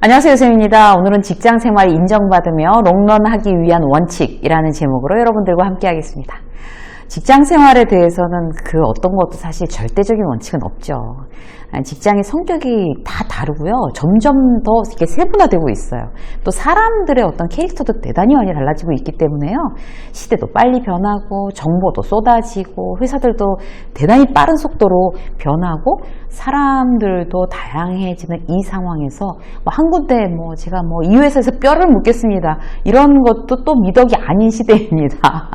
안녕하세요, 쌤입니다. 오늘은 직장생활 인정받으며 롱런하기 위한 원칙이라는 제목으로 여러분들과 함께 하겠습니다. 직장생활에 대해서는 그 어떤 것도 사실 절대적인 원칙은 없죠. 직장의 성격이 다 다르고요. 점점 더 이렇게 세분화되고 있어요. 또 사람들의 어떤 캐릭터도 대단히 많이 달라지고 있기 때문에요. 시대도 빨리 변하고 정보도 쏟아지고 회사들도 대단히 빠른 속도로 변하고 사람들도 다양해지는 이 상황에서 한 군데 제가 이 회사에서 뼈를 묻겠습니다. 이런 것도 또 미덕이 아닌 시대입니다.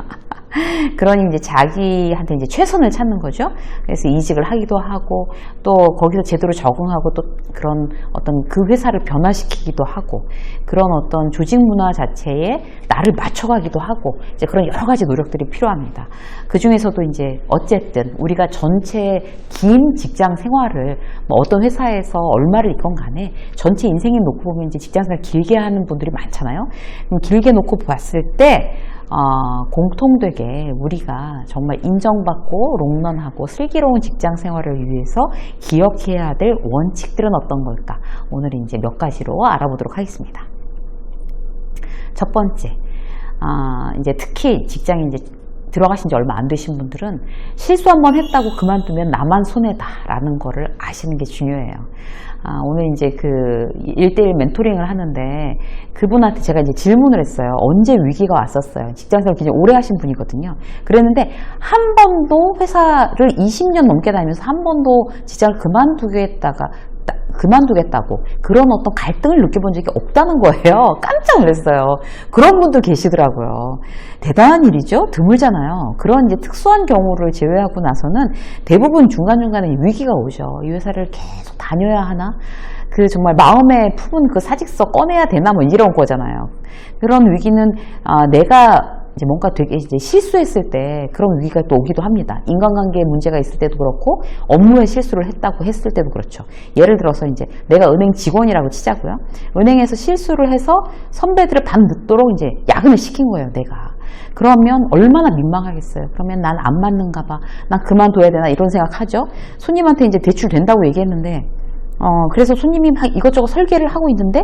그러니 이제 자기한테 이제 최선을 찾는 거죠. 그래서 이직을 하기도 하고 또 거기서 제대로 적응하고 또 그런 어떤 그 회사를 변화시키기도 하고 그런 어떤 조직 문화 자체에 나를 맞춰가기도 하고 이제 그런 여러 가지 노력들이 필요합니다. 그 중에서도 이제 어쨌든 우리가 전체 긴 직장 생활을 어떤 회사에서 얼마를 있건 간에 전체 인생에 놓고 보면 이제 직장 생활 길게 하는 분들이 많잖아요. 그럼 길게 놓고 봤을 때 공통되게 우리가 정말 인정받고 롱런하고 슬기로운 직장 생활을 위해서 기억해야 될 원칙들은 어떤 걸까? 오늘 이제 몇 가지로 알아보도록 하겠습니다. 첫 번째, 이제 특히 직장에 이제 들어가신 지 얼마 안 되신 분들은 실수 한번 했다고 그만두면 나만 손해다라는 거를 아시는 게 중요해요. 오늘 이제 그 1대1 멘토링을 하는데 그분한테 제가 이제 질문을 했어요. 언제 위기가 왔었어요? 직장생활 굉장히 오래 하신 분이거든요. 그랬는데 한 번도 회사를 20년 넘게 다니면서 한 번도 직장을 그만두겠다고 그런 어떤 갈등을 느껴본 적이 없다는 거예요. 깜짝 놀랐어요. 그런 분들 계시더라고요. 대단한 일이죠. 드물잖아요. 그런 이제 특수한 경우를 제외하고 나서는 대부분 중간중간에 위기가 오죠. 이 회사를 계속 다녀야 하나? 그 정말 마음에 품은 그 사직서 꺼내야 되나? 이런 거잖아요. 그런 위기는 내가 이제 뭔가 되게 이제 실수했을 때 그런 위기가 또 오기도 합니다. 인간관계에 문제가 있을 때도 그렇고 업무에 실수를 했다고 했을 때도 그렇죠. 예를 들어서 이제 내가 은행 직원이라고 치자고요. 은행에서 실수를 해서 선배들을 밤 늦도록 이제 야근을 시킨 거예요, 내가. 그러면 얼마나 민망하겠어요. 그러면 난 안 맞는가 봐. 난 그만둬야 되나 이런 생각하죠. 손님한테 이제 대출 된다고 얘기했는데 그래서 손님이 막 이것저것 설계를 하고 있는데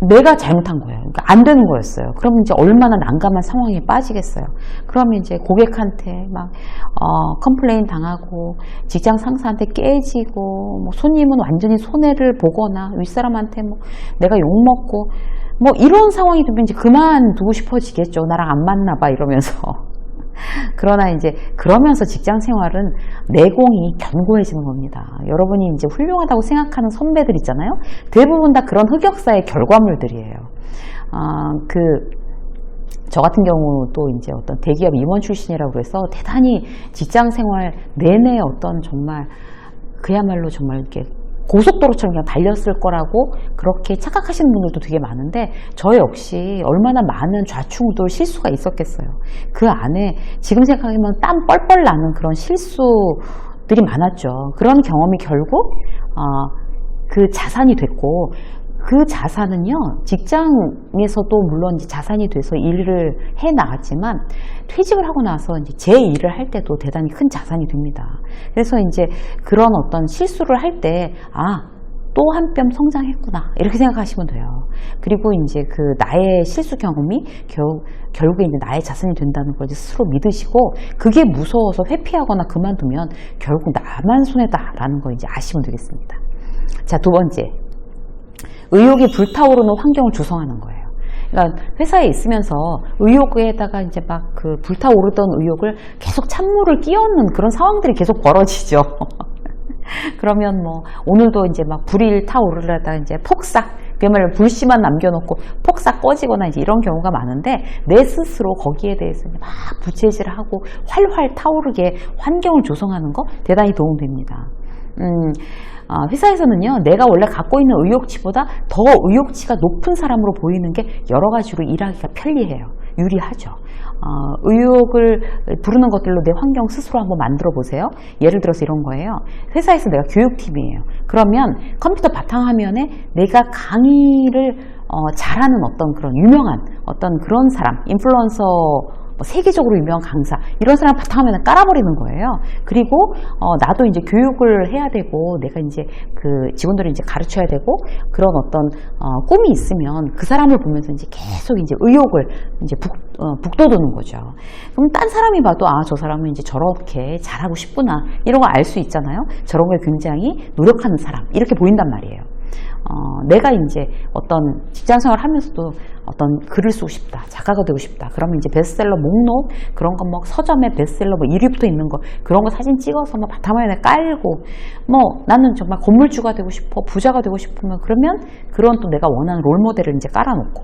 내가 잘못한 거예요. 그러니까 안 되는 거였어요. 그러면 이제 얼마나 난감한 상황에 빠지겠어요. 그러면 이제 고객한테 막 컴플레인 당하고 직장 상사한테 깨지고 손님은 완전히 손해를 보거나 윗사람한테 내가 욕먹고 이런 상황이 되면 이제 그만두고 싶어지겠죠. 나랑 안 맞나 봐 이러면서. 그러나 이제 그러면서 직장 생활은 내공이 견고해지는 겁니다. 여러분이 이제 훌륭하다고 생각하는 선배들 있잖아요. 대부분 다 그런 흑역사의 결과물들이에요. 저 같은 경우도 이제 어떤 대기업 임원 출신이라고 해서 대단히 직장 생활 내내 어떤 정말 그야말로 정말 이렇게 고속도로처럼 그냥 달렸을 거라고 그렇게 착각하시는 분들도 되게 많은데 저 역시 얼마나 많은 좌충우돌 실수가 있었겠어요. 그 안에 지금 생각하면 땀 뻘뻘 나는 그런 실수들이 많았죠. 그런 경험이 결국 그 자산이 됐고 그 자산은요, 직장에서도 물론 이제 자산이 돼서 일을 해 나갔지만 퇴직을 하고 나서 이제 제 일을 할 때도 대단히 큰 자산이 됩니다. 그래서 이제 그런 어떤 실수를 할 때, 또 한 뼘 성장했구나. 이렇게 생각하시면 돼요. 그리고 이제 그 나의 실수 경험이 결국에 이제 나의 자산이 된다는 걸 스스로 믿으시고, 그게 무서워서 회피하거나 그만두면 결국 나만 손해다라는 걸 이제 아시면 되겠습니다. 자, 두 번째. 의욕이 불타오르는 환경을 조성하는 거예요. 그러니까 회사에 있으면서 의욕에다가 이제 막 그 불타오르던 의욕을 계속 찬물을 끼얹는 그런 상황들이 계속 벌어지죠. 그러면 오늘도 이제 막 불이 타오르려다 이제 폭삭, 그야말로 불씨만 남겨놓고 폭삭 꺼지거나 이제 이런 경우가 많은데 내 스스로 거기에 대해서 막 부채질하고 활활 타오르게 환경을 조성하는 거 대단히 도움됩니다. 회사에서는요, 내가 원래 갖고 있는 의욕치보다 더 의욕치가 높은 사람으로 보이는 게 여러 가지로 일하기가 편리해요. 유리하죠. 의욕을 부르는 것들로 내 환경 스스로 한번 만들어 보세요. 예를 들어서 이런 거예요. 회사에서 내가 교육팀이에요. 그러면 컴퓨터 바탕화면에 내가 강의를 잘하는 어떤 그런 유명한 어떤 그런 사람, 인플루언서 뭐 세계적으로 유명한 강사 이런 사람 바탕화면에 깔아버리는 거예요. 그리고 나도 이제 교육을 해야 되고 내가 이제 그 직원들을 이제 가르쳐야 되고 그런 어떤 꿈이 있으면 그 사람을 보면서 이제 계속 이제 의욕을 이제 북돋우는 거죠. 그럼 딴 사람이 봐도 아, 저 사람은 이제 저렇게 잘하고 싶구나 이런 거 알 수 있잖아요. 저런 걸 굉장히 노력하는 사람 이렇게 보인단 말이에요. 내가 이제 어떤 직장 생활을 하면서도 어떤 글을 쓰고 싶다, 작가가 되고 싶다. 그러면 이제 베스트셀러 목록 그런 거 뭐 서점에 베스트셀러 뭐 1위 붙어 있는 거 그런 거 사진 찍어서 막 바탕화면에 깔고 뭐 나는 정말 건물주가 되고 싶어, 부자가 되고 싶으면 그러면 그런 또 내가 원하는 롤모델을 이제 깔아놓고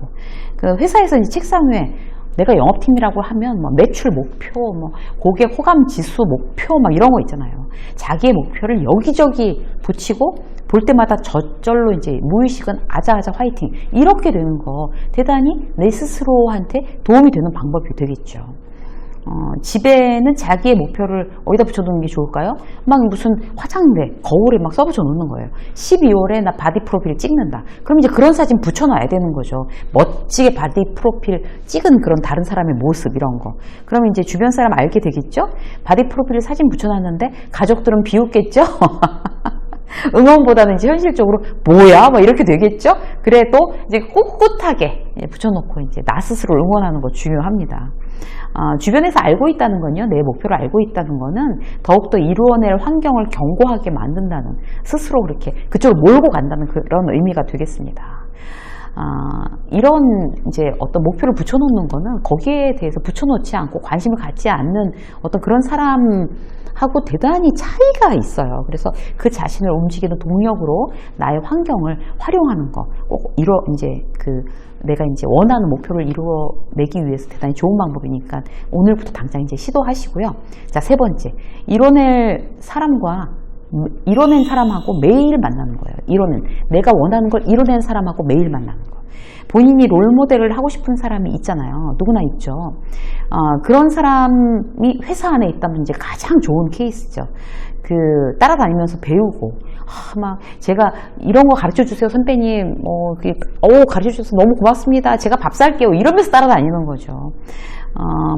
그 회사에서 이제 책상 위에 내가 영업팀이라고 하면 뭐 매출 목표, 뭐 고객 호감 지수 목표 막 이런 거 있잖아요. 자기의 목표를 여기저기 붙이고 볼 때마다 저절로 이제 무의식은 아자아자 화이팅 이렇게 되는 거 대단히 내 스스로한테 도움이 되는 방법이 되겠죠. 집에는 자기의 목표를 어디다 붙여놓는 게 좋을까요? 막 무슨 화장대, 거울에 막 써붙여 놓는 거예요. 12월에 나 바디 프로필 찍는다. 그럼 이제 그런 사진 붙여놔야 되는 거죠. 멋지게 바디 프로필 찍은 그런 다른 사람의 모습 이런 거. 그러면 이제 주변 사람 알게 되겠죠? 바디 프로필 사진 붙여놨는데 가족들은 비웃겠죠? 응원보다는 이제 현실적으로 뭐야? 막 이렇게 되겠죠? 그래도 이제 꿋꿋하게 붙여놓고 이제 나 스스로 응원하는 거 중요합니다. 주변에서 알고 있다는 건요, 내 목표를 알고 있다는 거는 더욱더 이루어낼 환경을 견고하게 만든다는, 스스로 그렇게 그쪽으로 몰고 간다는 그런 의미가 되겠습니다. 이런 이제 어떤 목표를 붙여놓는 거는 거기에 대해서 붙여놓지 않고 관심을 갖지 않는 어떤 그런 사람하고 대단히 차이가 있어요. 그래서 그 자신을 움직이는 동력으로 나의 환경을 활용하는 거, 꼭 이제 내가 이제 원하는 목표를 이루어내기 위해서 대단히 좋은 방법이니까 오늘부터 당장 이제 시도하시고요. 자, 세 번째, 이뤄낸 사람하고 매일 만나는 거예요. 내가 원하는 걸 이뤄낸 사람하고 매일 만나는 거. 본인이 롤모델을 하고 싶은 사람이 있잖아요. 누구나 있죠. 그런 사람이 회사 안에 있다면 이제 가장 좋은 케이스죠. 따라다니면서 배우고, 막, 제가 이런 거 가르쳐 주세요, 선배님. 가르쳐 주셔서 너무 고맙습니다. 제가 밥 살게요. 이러면서 따라다니는 거죠.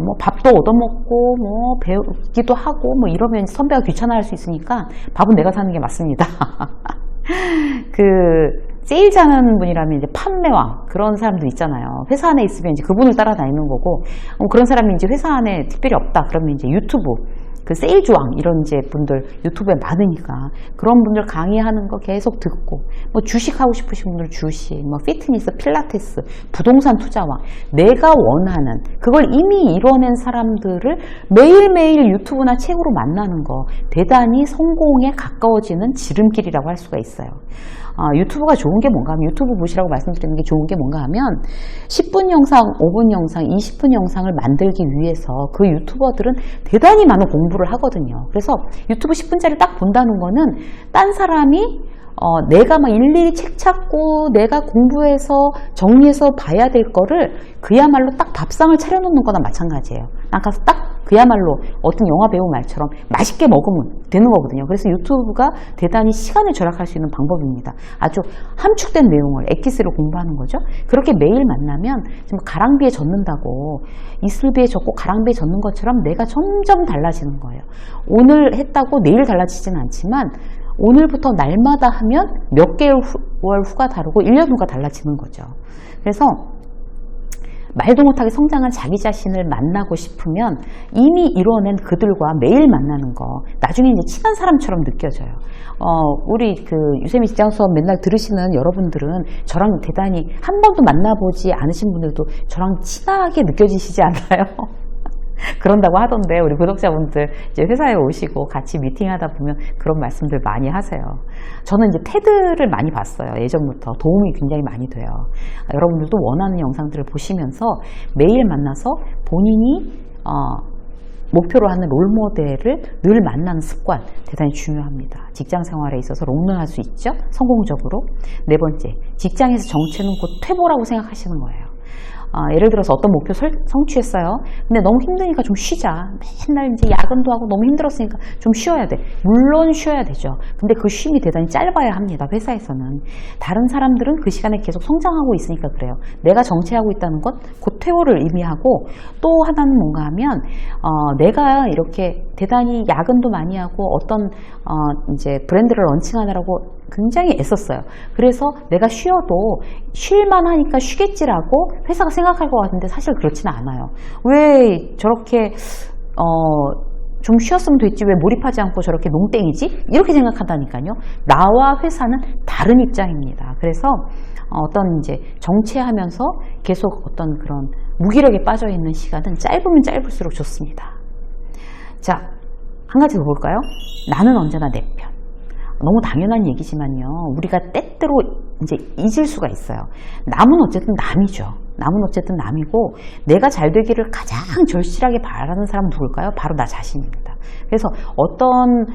뭐, 밥도 얻어먹고, 뭐, 배우기도 하고, 뭐, 이러면 선배가 귀찮아할 수 있으니까 밥은 내가 사는 게 맞습니다. 세일즈 하는 분이라면 이제 판매왕, 그런 사람들 있잖아요. 회사 안에 있으면 이제 그분을 따라다니는 거고, 그런 사람이 이제 회사 안에 특별히 없다. 그러면 이제 유튜브, 세일즈왕, 이런 이제 분들 유튜브에 많으니까 그런 분들 강의하는 거 계속 듣고, 뭐 주식 하고 싶으신 분들 주식, 뭐 피트니스, 필라테스, 부동산 투자왕, 내가 원하는 그걸 이미 이뤄낸 사람들을 매일매일 유튜브나 책으로 만나는 거 대단히 성공에 가까워지는 지름길이라고 할 수가 있어요. 유튜브가 좋은 게 뭔가 하면, 유튜브 보시라고 말씀드리는 게 좋은 게 뭔가 하면 10분 영상, 5분 영상, 20분 영상을 만들기 위해서 그 유튜버들은 대단히 많은 공부를 하거든요. 그래서 유튜브 10분짜리 딱 본다는 거는 딴 사람이 내가 막 일일이 책 찾고 내가 공부해서 정리해서 봐야 될 거를 그야말로 딱 밥상을 차려놓는 거나 마찬가지예요. 난 가서 딱 그야말로 어떤 영화 배우 말처럼 맛있게 먹으면 되는 거거든요. 그래서 유튜브가 대단히 시간을 절약할 수 있는 방법입니다. 아주 함축된 내용을, 엑기스를 공부하는 거죠. 그렇게 매일 만나면 지금 가랑비에 젖는다고, 이슬비에 젖고 가랑비에 젖는 것처럼 내가 점점 달라지는 거예요. 오늘 했다고 내일 달라지진 않지만 오늘부터 날마다 하면 몇 개월 후가 다르고 1년 후가 달라지는 거죠. 그래서 말도 못하게 성장한 자기 자신을 만나고 싶으면 이미 이뤄낸 그들과 매일 만나는 거, 나중에 이제 친한 사람처럼 느껴져요. 우리 유세미 직장 수업 맨날 들으시는 여러분들은 저랑 대단히 한 번도 만나보지 않으신 분들도 저랑 친하게 느껴지시지 않나요? 그런다고 하던데, 우리 구독자분들 이제 회사에 오시고 같이 미팅하다 보면 그런 말씀들 많이 하세요. 저는 이제 테드를 많이 봤어요. 예전부터 도움이 굉장히 많이 돼요. 여러분들도 원하는 영상들을 보시면서 매일 만나서 본인이 목표로 하는 롤모델을 늘 만나는 습관 대단히 중요합니다. 직장 생활에 있어서 롱런할 수 있죠. 성공적으로. 네 번째, 직장에서 정체는 곧 퇴보라고 생각하시는 거예요. 예를 들어서 어떤 목표 성취했어요. 근데 너무 힘드니까 좀 쉬자. 맨날 이제 야근도 하고 너무 힘들었으니까 좀 쉬어야 돼. 물론 쉬어야 되죠. 근데 그 쉼이 대단히 짧아야 합니다. 회사에서는. 다른 사람들은 그 시간에 계속 성장하고 있으니까 그래요. 내가 정체하고 있다는 건 곧 퇴호를 의미하고, 또 하나는 뭔가 하면 내가 이렇게 대단히 야근도 많이 하고 어떤 이제 브랜드를 런칭하느라고 굉장히 애썼어요. 그래서 내가 쉬어도 쉴만 하니까 쉬겠지라고 회사가 생각할 것 같은데 사실 그렇지는 않아요. 왜 저렇게 좀 쉬었으면 됐지 왜 몰입하지 않고 저렇게 농땡이지? 이렇게 생각한다니까요. 나와 회사는 다른 입장입니다. 그래서 어떤 이제 정체하면서 계속 어떤 그런 무기력에 빠져 있는 시간은 짧으면 짧을수록 좋습니다. 자, 한 가지 더 볼까요? 나는 언제나 내 편. 너무 당연한 얘기지만요. 우리가 때때로 이제 잊을 수가 있어요. 남은 어쨌든 남이죠. 남은 어쨌든 남이고, 내가 잘 되기를 가장 절실하게 바라는 사람은 누굴까요? 바로 나 자신입니다. 그래서 어떤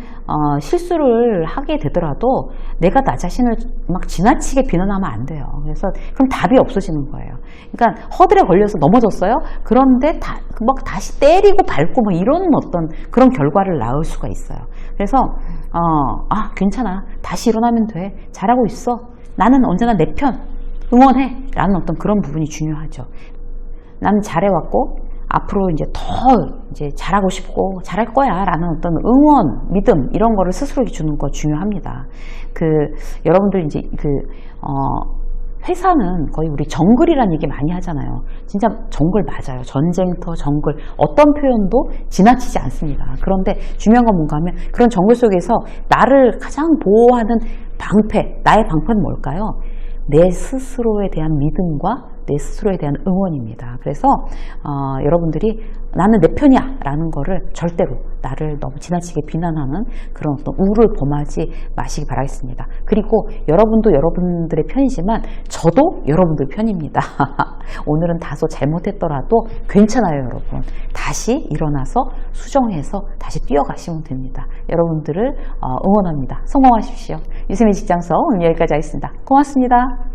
실수를 하게 되더라도 내가 나 자신을 막 지나치게 비난하면 안 돼요. 그래서 그럼 답이 없어지는 거예요. 그러니까 허들에 걸려서 넘어졌어요. 그런데 막 다시 때리고 밟고 막 이런 어떤 그런 결과를 낳을 수가 있어요. 그래서 괜찮아. 다시 일어나면 돼. 잘하고 있어. 나는 언제나 내 편. 응원해. 라는 어떤 그런 부분이 중요하죠. 난 잘해왔고, 앞으로 이제 더 이제 잘하고 싶고, 잘할 거야. 라는 어떤 응원, 믿음, 이런 거를 스스로에게 주는 거 중요합니다. 여러분들 이제 회사는 거의 우리 정글이라는 얘기 많이 하잖아요. 진짜 정글 맞아요. 전쟁터, 정글. 어떤 표현도 지나치지 않습니다. 그런데 중요한 건 뭔가 하면 그런 정글 속에서 나를 가장 보호하는 방패, 나의 방패는 뭘까요? 내 스스로에 대한 믿음과 내 스스로에 대한 응원입니다. 그래서 여러분들이 나는 내 편이야 라는 거를 절대로 나를 너무 지나치게 비난하는 그런 어떤 우를 범하지 마시기 바라겠습니다. 그리고 여러분도 여러분들의 편이지만 저도 여러분들 편입니다. 오늘은 다소 잘못했더라도 괜찮아요, 여러분. 다시 일어나서 수정해서 다시 뛰어가시면 됩니다. 여러분들을 응원합니다. 성공하십시오. 유쌤의 직장서 오늘 여기까지 하겠습니다. 고맙습니다.